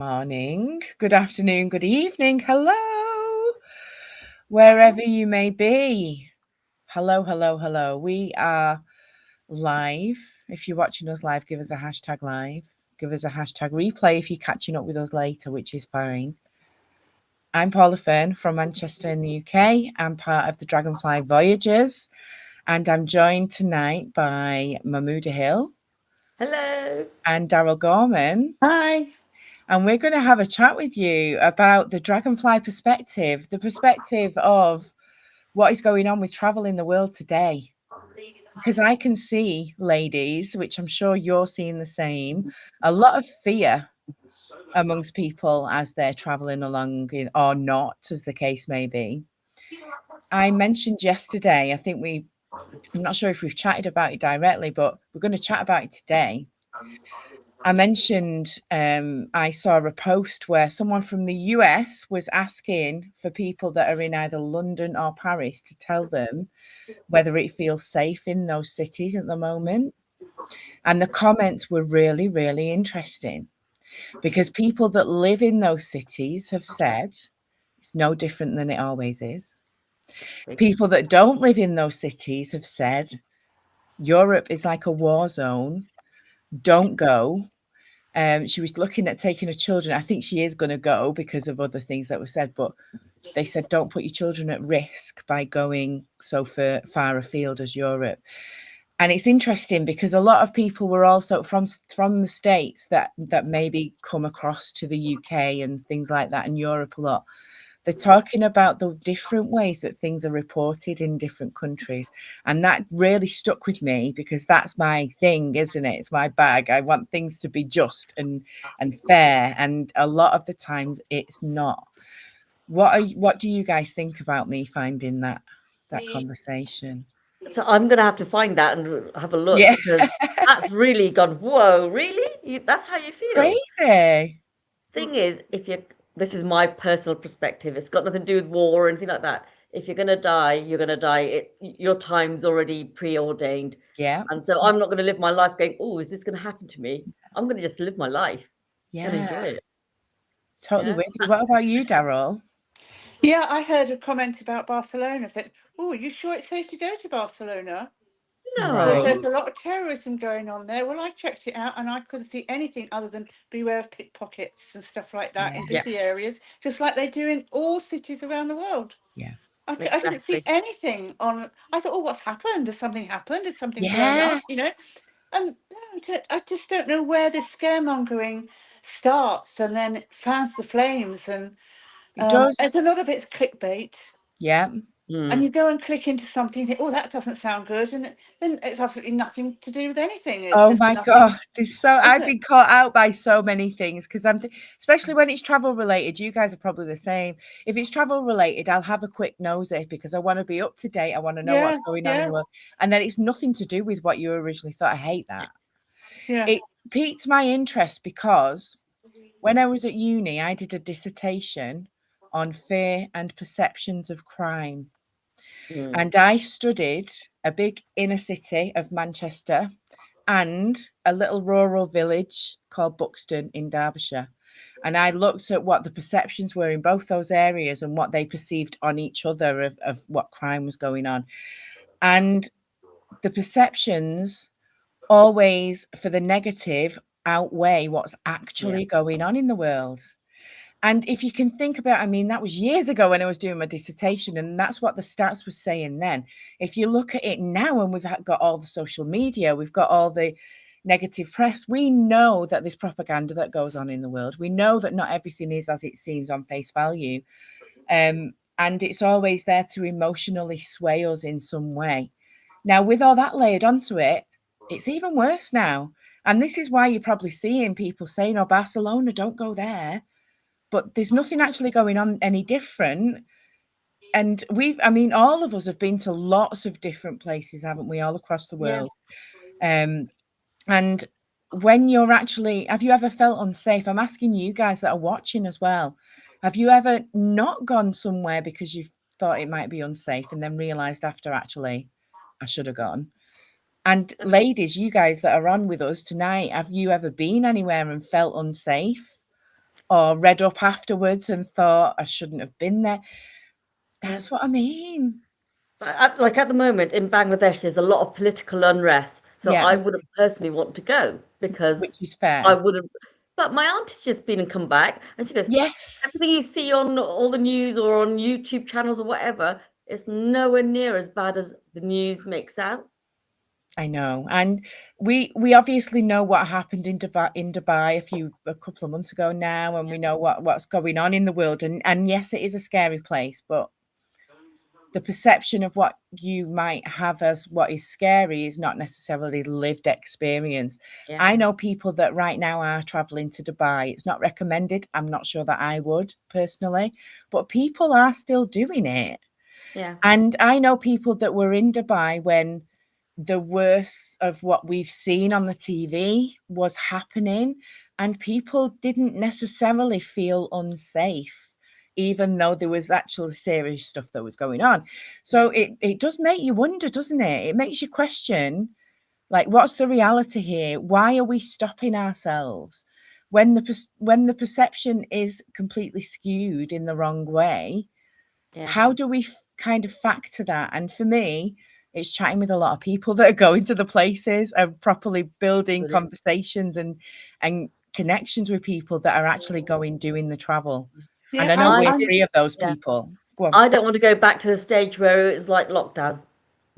Morning, good afternoon, good evening, hello, wherever you may be. Hello, hello, hello. We are live. If you're watching us live, give us a hashtag live. Give us a hashtag replay if you're catching up with us later, which is fine. I'm Paula Fern from Manchester in the UK. I'm part of the Dragonfly Voyagers, and I'm joined tonight by Mahmouda Hill. Hello. And Daryl Gorman. Hi. And we're going to have a chat with you about the Dragonfly perspective, the perspective of what is going on with travel in the world today. Because I can see, ladies, which I'm sure you're seeing the same, a lot of fear amongst people as they're traveling along, or not, as the case may be. I mentioned yesterday, I'm not sure if we've chatted about it directly, but we're going to chat about it today. I mentioned I saw a post where someone from the US was asking for people that are in either London or Paris to tell them whether it feels safe in those cities at the moment. And the comments were really, really interesting because people that live in those cities have said it's no different than it always is. People that don't live in those cities have said Europe is like a war zone. Don't go. She was looking at taking her children. I think she is going to go because of other things that were said, but they said don't put your children at risk by going so far afield as Europe. And it's interesting because a lot of people were also from the States that maybe come across to the UK and things like that, and Europe a lot. They're talking about the different ways that things are reported in different countries. And that really stuck with me because that's my thing, isn't it? It's my bag. I want things to be just and fair. And a lot of the times it's not. What do you guys think about me finding that conversation? So I'm going to have to find that and have a look Yeah. because that's really gone, whoa, really? That's how you feel? Crazy. Thing is, this is my personal perspective. It's got nothing to do with war or anything like that. If you're going to die, you're going to die. Your time's already preordained. Yeah. And so I'm not going to live my life going, oh, is this going to happen to me? I'm going to just live my life and enjoy it. Totally with you. What about you, Daryl? Yeah, I heard a comment about Barcelona. Said, "Oh, are you sure it's safe to go to Barcelona? Because there's Right. a lot of terrorism going on there." Well, I checked it out, and I couldn't see anything other than beware of pickpockets and stuff like that in Yeah. busy areas, just like they do in all cities around the world. Yeah. I didn't see anything on. I thought, "Oh, what's happened? Has something happened? Is something blown Yeah. up?" And no, I just don't know where this scaremongering starts, and then it fans the flames, and It does. there's a lot of it's clickbait. Yeah. And you go and click into something, you think, "Oh, that doesn't sound good," and then it's absolutely nothing to do with anything. It's Oh just my nothing, God. I've been caught out by so many things because especially when it's travel related, you guys are probably the same. If it's travel related, I'll have a quick nosy because I want to be up to date. I want to know what's going on in the world. And then it's nothing to do with what you originally thought. I hate that. Yeah. It piqued my interest because when I was at uni, I did a dissertation on fear and perceptions of crime. And I studied a big inner city of Manchester and a little rural village called Buxton in Derbyshire. And I looked at what the perceptions were in both those areas and what they perceived on each other of what crime was going on. And the perceptions always for the negative outweigh what's actually going on in the world. And if you can think about, I mean, that was years ago when I was doing my dissertation, and that's what the stats were saying then. If you look at it now, and we've got all the social media, we've got all the negative press, we know that there's propaganda that goes on in the world. We know that not everything is as it seems on face value. And it's always there to emotionally sway us in some way. Now, with all that layered onto it, it's even worse now. And this is why you're probably seeing people saying, oh, Barcelona, don't go there. But there's nothing actually going on any different. And all of us have been to lots of different places, haven't we, all across the world? And when you're actually, have you ever felt unsafe? I'm asking you guys that are watching as well. Have you ever not gone somewhere because you thought it might be unsafe and then realized after, actually, I should have gone? And ladies, you guys that are on with us tonight, have you ever been anywhere and felt unsafe? or read up afterwards and thought I shouldn't have been there. That's what I mean. Like at the moment in Bangladesh, there's a lot of political unrest. So Yeah, I wouldn't personally want to go because which is I fair. wouldn't. But my aunt has just been and come back, and she goes, Yes, everything you see on all the news or on YouTube channels or whatever, it's nowhere near as bad as the news makes out. I know. And we obviously know what happened in Dubai a couple of months ago now, and we know what's going on in the world. And yes, it is a scary place, but the perception of what you might have as what is scary is not necessarily lived experience. Yeah, I know people that right now are traveling to Dubai. It's not recommended. I'm not sure that I would personally, but people are still doing it. yeah, And I know people that were in Dubai when the worst of what we've seen on the TV was happening, and people didn't necessarily feel unsafe, even though there was actually serious stuff that was going on. So it does make you wonder, doesn't it? It makes you question, like, what's the reality here? Why are we stopping ourselves when the perception is completely skewed in the wrong way? yeah. How do we kind of factor that? And for me, it's chatting with a lot of people that are going to the places and properly building Brilliant. conversations and connections with people that are actually going doing the travel. And Yeah, I know we're I do. three of those Yeah, people. Go on. I don't want to go back to the stage where it's like lockdown.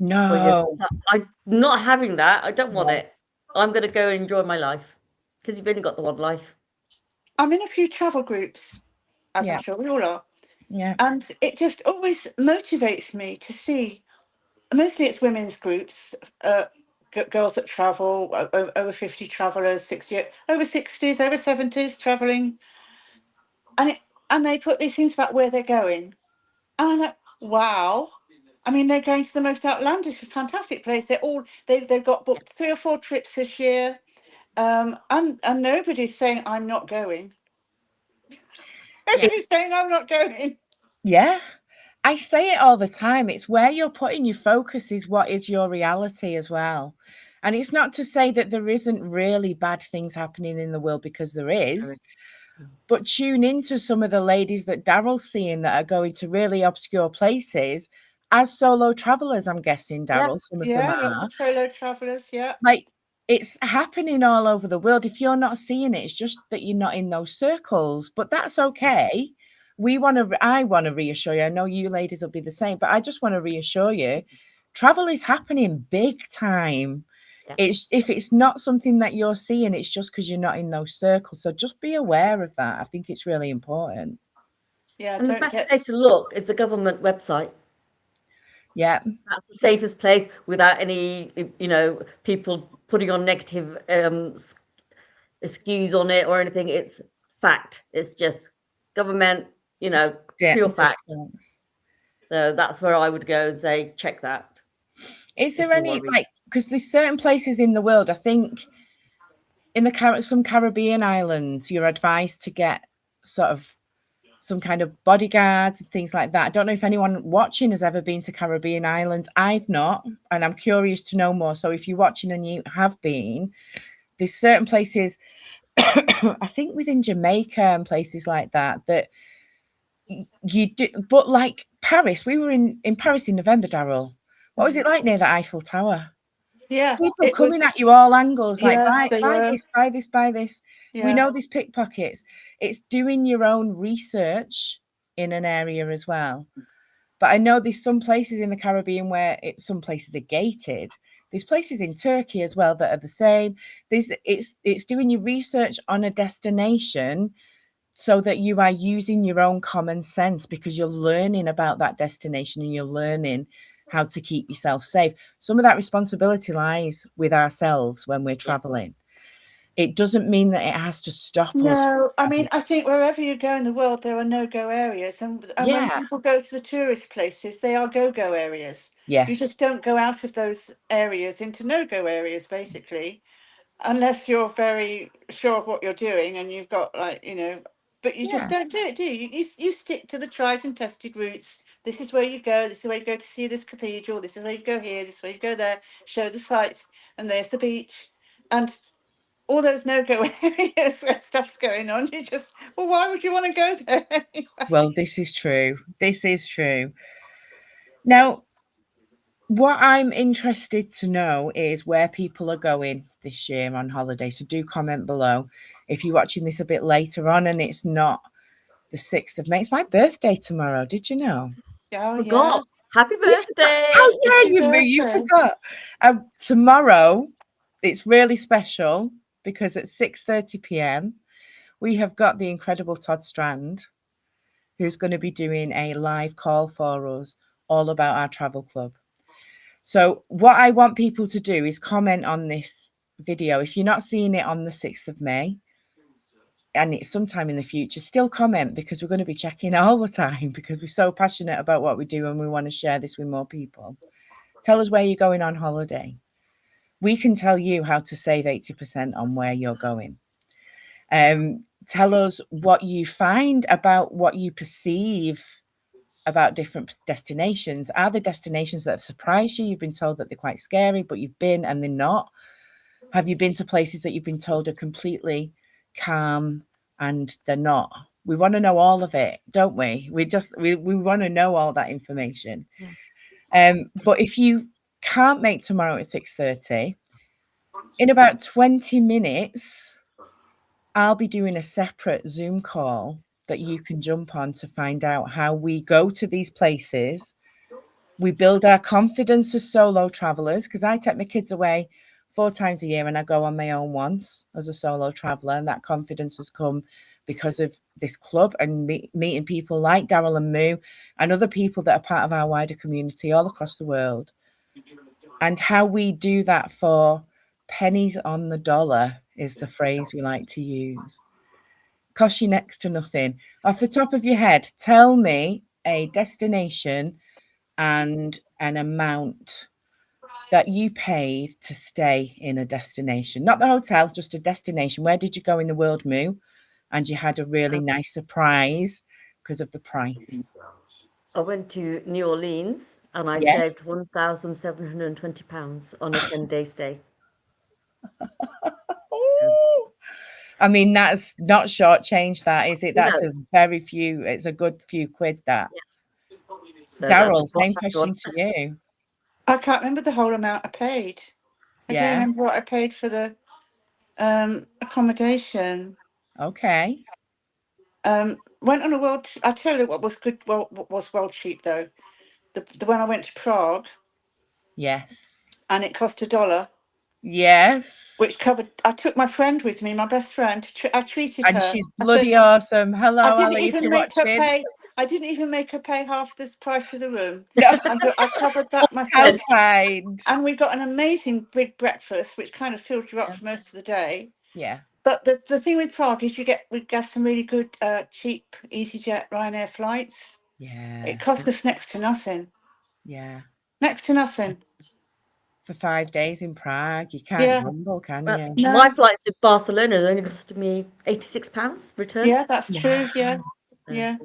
Where you're No. stuck. I'm not having that. I don't want No. it. I'm going to go and enjoy my life because you've only got the one life. I'm in a few travel groups, as I'm Yeah. sure we all are, Yeah. and it just always motivates me to see. Mostly it's women's groups, girls that travel, over 50 travellers, 60, over 60s, over 70s travelling, and and they put these things about where they're going, and I'm like, wow. I mean, they're going to the most outlandish, fantastic place. They've got Yeah, booked 3 or 4 trips this year, and nobody's saying I'm not going. yeah, Nobody's saying I'm not going. Yeah. I say it all the time. It's where you're putting your focus is what is your reality as well. And it's not to say that there isn't really bad things happening in the world, because there true. is, but tune into some of the ladies that Daryl's seeing that are going to really obscure places as solo travelers. I'm guessing, Yeah, Daryl, some of them Yeah, lots are. of solo travellers. Yeah, Like, it's happening all over the world. If you're not seeing it, it's just that you're not in those circles, but that's okay. I want to reassure you. I know you ladies will be the same, but I just want to reassure you, travel is happening big time. yeah. It's if it's not something that you're seeing, it's just because you're not in those circles. So just be aware of that. I think it's really important. yeah. And the Don't best get. place to look is the government website. Yeah. That's the safest place without any, people putting on negative skews on it or anything. It's fact. It's just government, Just pure fact. distance. So that's where I would go and say, check that Is if there you want any, to read. like, because there's certain places in the world, I think in some Caribbean islands, you're advised to get sort of some kind of bodyguards and things like that. I don't know if anyone watching has ever been to Caribbean islands. I've not, and I'm curious to know more. So if you're watching and you have been, there's certain places, I think within Jamaica and places like that, that you do. But like Paris, we were in Paris in November, Daryl. What was it like near the Eiffel Tower? Yeah, People it coming at was. you all angles, like Yeah, buy they buy were. this, buy this, buy this. We Yeah, know there's pickpockets. It's doing your own research in an area as well. But I know there's some places in the Caribbean where some places are gated. There's places in Turkey as well that are the same. It's doing your research on a destination so that you are using your own common sense, because you're learning about that destination and you're learning how to keep yourself safe. Some of that responsibility lies with ourselves when we're Yeah, traveling. It doesn't mean that it has to stop us from no, I mean, traveling. I think wherever you go in the world, there are no-go areas, and when Yeah. people go to the tourist places, they are go-go areas. You Yes. just don't go out of those areas into no-go areas, basically, unless you're very sure of what you're doing and you've got, like, but you just Yeah. don't do it, do you? You stick to the tried and tested routes. This is where you go. This is where you go to see this cathedral. This is where you go here. This is where you go there. Show the sights, and there's the beach, and all those no-go areas where stuff's going on. You just, well, why would you want to go there anyway? Well, this is true. This is true. Now, what I'm interested to know is where people are going this year on holiday. So do comment below if you're watching this a bit later on and it's not the 6th of May. It's my birthday tomorrow. Did you know? Oh, yeah. Forgot. Happy You birthday. How dare Happy you, Moo? You birthday. forgot. Tomorrow, it's really special because at 6:30 p.m., we have got the incredible Todd Strand, who's going to be doing a live call for us all about our travel club. So what I want people to do is comment on this video. If you're not seeing it on the 6th of May, and it's sometime in the future, still comment, because we're going to be checking all the time because we're so passionate about what we do and we want to share this with more people. Tell us where you're going on holiday. We can tell you how to save 80% on where you're going. Tell us what you find about what you perceive about different destinations. Are there destinations that have surprised you? You've been told that they're quite scary, but you've been and they're not. Have you been to places that you've been told are completely calm and they're not? We want to know all of it, don't we? We want to know all that information. Yeah. But if you can't make tomorrow at 6:30, in about 20 minutes, I'll be doing a separate Zoom call that you can jump on to find out how we go to these places. We build our confidence as solo travelers, because I take my kids away 4 times a year and I go on my own once as a solo traveler. And that confidence has come because of this club and meeting people like Daryl and Moo and other people that are part of our wider community all across the world. And how we do that for pennies on the dollar is the phrase we like to use. Costs you next to nothing. Off the top of your head, tell me a destination and an amount that you paid to stay in a destination. Not the hotel, just a destination. Where did you go in the world, Moo? And you had a really nice surprise because of the price. I went to New Orleans and I Yes. saved £1,720 on a 10-day stay. Ooh. I mean, that's not shortchanged, that, is it? That's No. a very few, it's a good few quid, that. So Daryl, that's same that's question one. to you. I can't remember the whole amount I paid. I don't Yeah. remember what I paid for the accommodation. Okay. Went on a world. I tell you what was good. Well, what was well cheap though. The when I went to Prague, Yes. and it cost $1, Yes. which covered. I took my friend with me, my best friend. I treated And her. she's I said, bloody awesome. Hello, I didn't Ali, if even you're make her watching. pay. I didn't even make her pay half the price of the room. No, And so I covered that how myself. kind. And we got an amazing big breakfast, which kind of filled you up Yeah. for most of the day. Yeah. But the thing with Prague is we got some really good cheap EasyJet Ryanair flights. Yeah. It cost us next to nothing. Yeah. Next to nothing. For 5 days in Prague, you can't Yeah. grumble, can Well, you? No. my flights to Barcelona has only costed me £86 return. Yeah, that's Wow. true. Yeah. Yeah.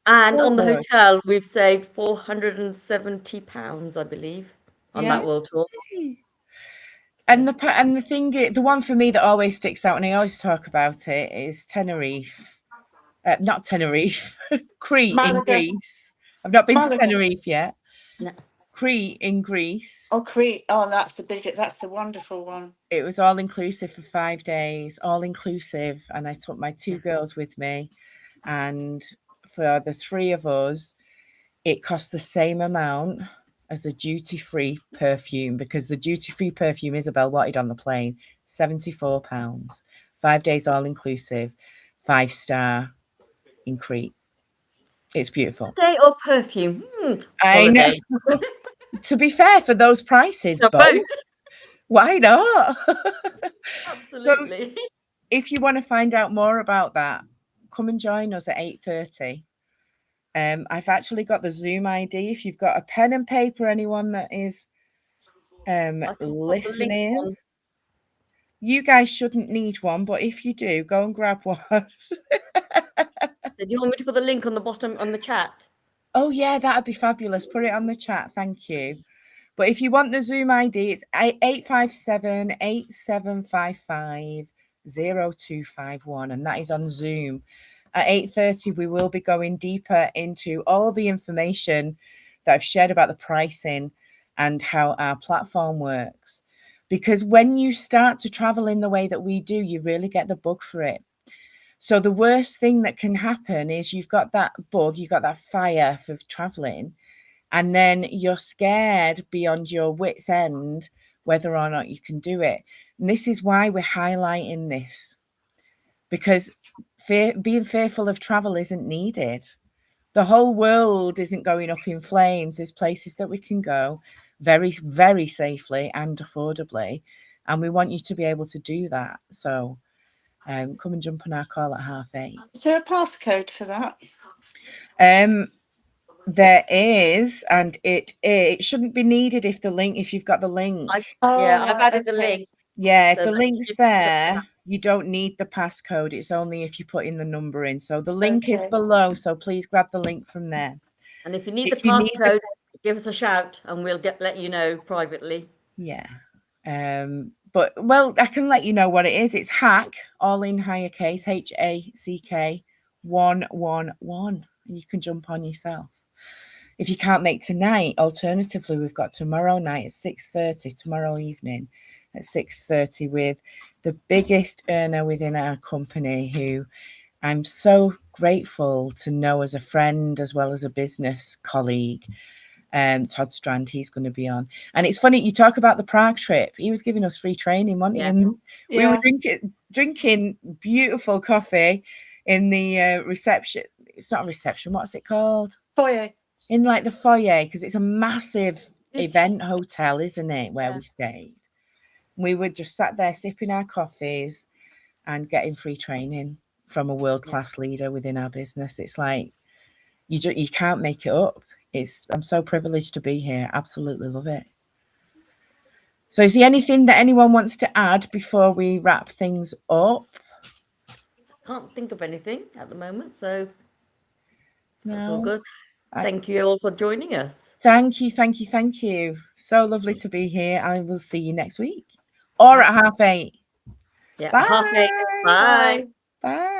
And So on the good. hotel, we've saved £470, I believe, on Yeah. that world tour. And the thing, the one for me that always sticks out, and I always talk about it, is Tenerife. Not Tenerife, Crete in Malaga. Greece. I've not been to Malaga. Tenerife yet. No. Crete in Greece. Oh, Crete. Oh, that's the wonderful one. It was all inclusive for 5 days, all inclusive. And I took my 2 Yeah. girls with me. And for the 3 of us, it cost the same amount as a duty-free perfume, because the duty-free perfume Isabel wanted on the plane, £74. 5 days all inclusive, 5-star in Crete. It's beautiful. Day or perfume? I know. Holiday. To be fair, for those prices, No, both. both. Why not? Absolutely. If you want to find out more about that, come and join us at 8:30. I've actually got the Zoom ID. If you've got a pen and paper, anyone that is I can pop a link listening, on. you guys shouldn't need one, but if you do, go and grab one. So do you want me to put the link on the bottom on the chat? Oh yeah, that'd be fabulous. Put it on the chat. Thank you. But if you want the Zoom ID, it's 857-8755 0251, and that is on Zoom. At 8:30, we will be going deeper into all the information that I've shared about the pricing and how our platform works. Because when you start to travel in the way that we do, you really get the bug for it. So the worst thing that can happen is you've got that bug, you've got that fire for traveling, and then you're scared beyond your wits' end whether or not you can do it. And this is why we're highlighting this, because being fearful of travel isn't needed. The whole world isn't going up in flames. There's places that we can go very, very safely and affordably, and we want you to be able to do that. So come and jump on our call at 8:30. Is there a passcode for that? There is, and it shouldn't be needed if you've got the link. I've added the link. Yeah, if so the that link's you- there, you don't need the passcode. It's only if you put in the number in. So the link is Okay. below, so please grab the link from there. And if you need If the you need the- passcode, give us a shout and we'll let you know privately. Yeah. But well, I can let you know what it is. It's hack, all in higher case, HACK 111. And you can jump on yourself. If you can't make tonight, alternatively, we've got tomorrow night at 6:30, tomorrow evening at 6:30 with the biggest earner within our company, who I'm so grateful to know as a friend as well as a business colleague. Todd Strand, he's going to be on. And it's funny, you talk about the Prague trip. He was giving us free training, wasn't he? And we were drinking beautiful coffee in the reception. It's not a reception. What's it called? Foyer. In like the foyer, because it's a massive event hotel, isn't it, where we stayed. We were just sat there sipping our coffees and getting free training from a world-class leader within our business. It's like you can't make it up. I'm so privileged to be here. Absolutely love it. So is there anything that anyone wants to add before we wrap things up? Can't think of anything at the moment, so that's all No. good. Thank you all for joining us. Thank you. So lovely to be here. I will see you next week or at 8:30. Yeah, Bye. 8:30. Bye. Bye.